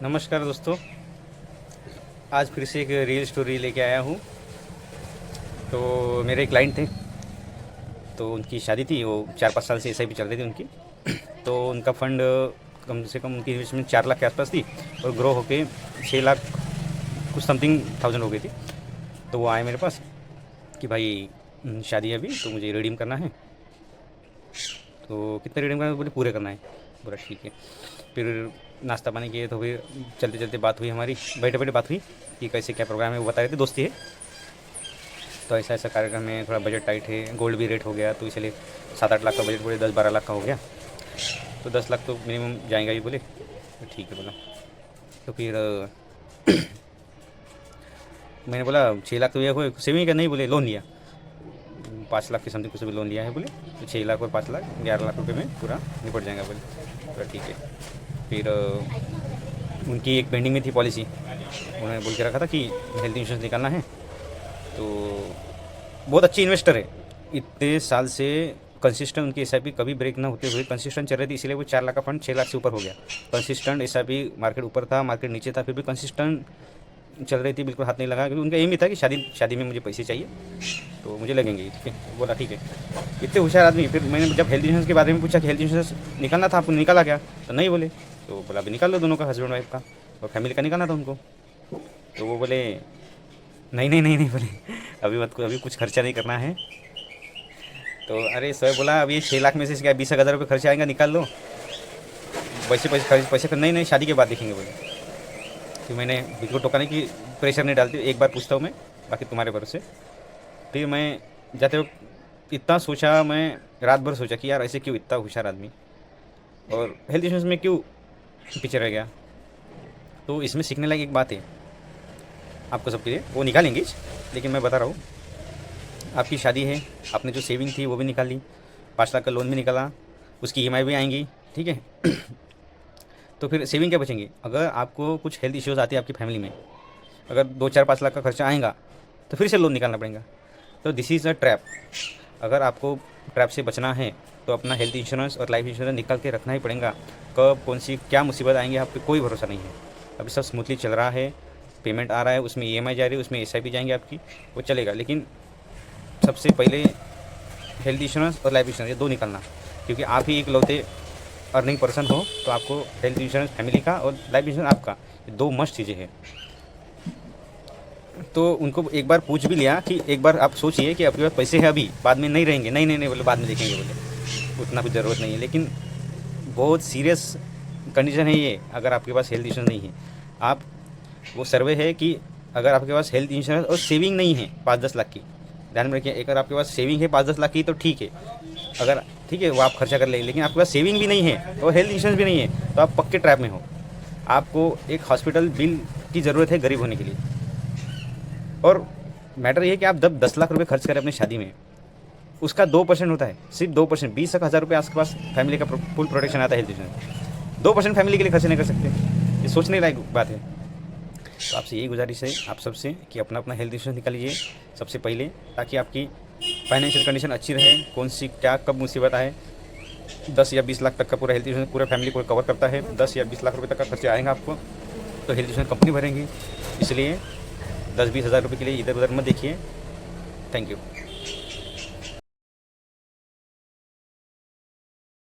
नमस्कार दोस्तों। आज फिर से एक रियल स्टोरी लेके आया हूँ। तो मेरे क्लाइंट थे, तो उनकी शादी थी। वो 4-5 साल से एसआईपी चल रही थी उनकी। तो उनका फंड कम से कम उनकी इन्वेस्टमेंट 4 लाख के आसपास थी और ग्रो होके 6 लाख कुछ समथिंग थाउजेंड हो गई थी। तो वो आए मेरे पास कि भाई शादी है अभी, तो मुझे रिडीम करना है। तो कितने रिडीम करना है? बोले पूरे करना है। बोला ठीक है। फिर नाश्ता पानी किए, तो फिर चलते चलते बात हुई हमारी, बैठे बैठे बात हुई कि कैसे क्या प्रोग्राम है। वो बता रहे थे, दोस्ती है। तो ऐसा ऐसा कार्यक्रम है, थोड़ा बजट टाइट है, गोल्ड भी रेट हो गया, तो इसलिए 7-8 लाख का बजट बोले 10-12 लाख का हो गया। तो 10 लाख तो मिनिमम जाएगा ही बोले। तो ठीक है बोला। तो फिर मैंने बोला 6 लाख तो ये हो सेविंग का? नहीं बोले, लोन लिया 5 लाख के समथिंग कुछ भी लोन लिया है बोले। तो 6 लाख और 5 लाख 11 लाख रुपये में पूरा निपट जाएगा बोले। बोला ठीक है। फिर उनकी एक पेंडिंग में थी पॉलिसी, उन्होंने बोल के रखा था कि हेल्थ इंश्योरेंस निकालना है। तो बहुत अच्छी इन्वेस्टर है, इतने साल से कंसिस्टेंट उनकी एसआईपी कभी ब्रेक ना होते हुए कंसिस्टेंट चल रही थी, इसलिए वो 4 लाख का फंड 6 लाख से ऊपर हो गया। कंसिस्टेंट एसआईपी, मार्केट ऊपर था, मार्केट नीचे था, फिर भी कंसिस्टेंट चल रही थी, बिल्कुल हाथ नहीं लगा, क्योंकि उनका एम ही था कि शादी में मुझे पैसे चाहिए तो मुझे लगेंगे। ठीक है, बोला ठीक है। इतने होशियार आदमी। फिर मैंने जब हेल्थ इंश्योरेंस के बारे में पूछा कि हेल्थ इंश्योरेंस निकालना था आपको, निकाला क्या? तो नहीं बोले। तो बोला अभी निकाल लो दोनों का, हस्बैंड वाइफ का और फैमिली का निकालना था उनको। तो वो बोले नहीं नहीं नहीं नहीं बोले, अभी मत, अभी कुछ खर्चा नहीं करना है। तो अरे सर बोला अभी 6 लाख में से क्या 20,000 रुपये खर्चा आएगा, निकाल लो। पैसे पैसे खर्च पैसे नहीं नहीं, शादी के बाद देखेंगे बोले। फिर मैंने बिल्कुल टोकाने की प्रेशर नहीं डालती, एक बार पूछता हूँ मैं, बाकी तुम्हारे भरोसे। फिर मैं जाते वक्त इतना सोचा, मैं रात भर सोचा कि यार ऐसे क्यों, इतना होशियार आदमी और हेल्थ इंश्योरेंस में क्यों पीछे रह गया। तो इसमें सीखने लायक एक बात है आपको सबके लिए, वो निकालेंगे। लेकिन मैं बता रहा हूँ, आपकी शादी है, आपने जो सेविंग थी वो भी निकाली, 5 लाख का लोन भी निकाला, उसकी ईएमआई भी आएंगी, ठीक है। तो फिर सेविंग क्या बचेंगी? अगर आपको कुछ हेल्थ इश्यूज़ आती है आपकी फैमिली में, अगर 2-4-5 लाख का खर्चा आएगा, तो फिर से लोन निकालना पड़ेगा। तो दिस इज़ अ ट्रैप। अगर आपको ट्रैप से बचना है तो अपना हेल्थ इंश्योरेंस और लाइफ इंश्योरेंस निकाल के रखना ही पड़ेगा। कब कौन सी क्या मुसीबत आएंगी आप पे कोई भरोसा नहीं है। अभी सब स्मूथली चल रहा है, पेमेंट आ रहा है, उसमें ईएमआई जा रही है, उसमें एसआईपी जाएंगे आपकी, वो चलेगा। लेकिन सबसे पहले हेल्थ इंश्योरेंस और लाइफ इंश्योरेंस ये दो निकालना, क्योंकि आप ही एक लौते अर्निंग पर्सन हो। तो आपको हेल्थ इंश्योरेंस फैमिली का और लाइफ इंश्योरेंस आपका, ये दो मस्ट चीज़ें हैं। तो उनको एक बार पूछ भी लिया कि एक बार आप सोचिए कि आपके पास पैसे हैं, अभी बाद में नहीं रहेंगे। नहीं नहीं नहीं बोले, बाद में देखेंगे बोले, उतना कुछ ज़रूरत नहीं है। लेकिन बहुत सीरियस कंडीशन है ये, अगर आपके पास हेल्थ इंश्योरेंस नहीं है। आप, वो सर्वे है कि अगर आपके पास हेल्थ इंश्योरेंस और सेविंग नहीं है 5-10 लाख की, ध्यान में रखिए, अगर आपके पास सेविंग है 5-10 लाख की तो ठीक है, अगर ठीक है वो आप खर्चा कर लेंगे। लेकिन आपके पास सेविंग भी नहीं है और हेल्थ इंश्योरेंस भी नहीं है, तो आप पक्के ट्रैप में हो। आपको एक हॉस्पिटल बिल की ज़रूरत है गरीब होने के लिए। और मैटर ये है कि आप जब 10 लाख रुपए खर्च करें अपनी शादी में, उसका 2% होता है, सिर्फ 2%, 20,000 रुपये आपके पास फैमिली का फुल प्रोटेक्शन आता है हेल्थ इंश्योरेंस। 2% फैमिली के लिए खर्च नहीं कर सकते, ये सोचने लायक बात है। तो आपसे यही गुजारिश है आप सबसे कि अपना अपना हेल्थ इंश्योरेंस निकालिए सबसे पहले, ताकि आपकी फाइनेंशियल कंडीशन अच्छी रहे। कौन सी क्या कब मुसीबत आए। 10 या 20 लाख तक का पूरा हेल्थ इंश्योरेंस पूरे फैमिली को कवर करता है। 10 या 20 लाख रुपये तक का खर्चा आएगा आपको, तो हेल्थ इंश्योरेंस कंपनी भरेंगी। इसलिए 10-20 हज़ार रुपये के लिए इधर उधर मत देखिए। Thank you.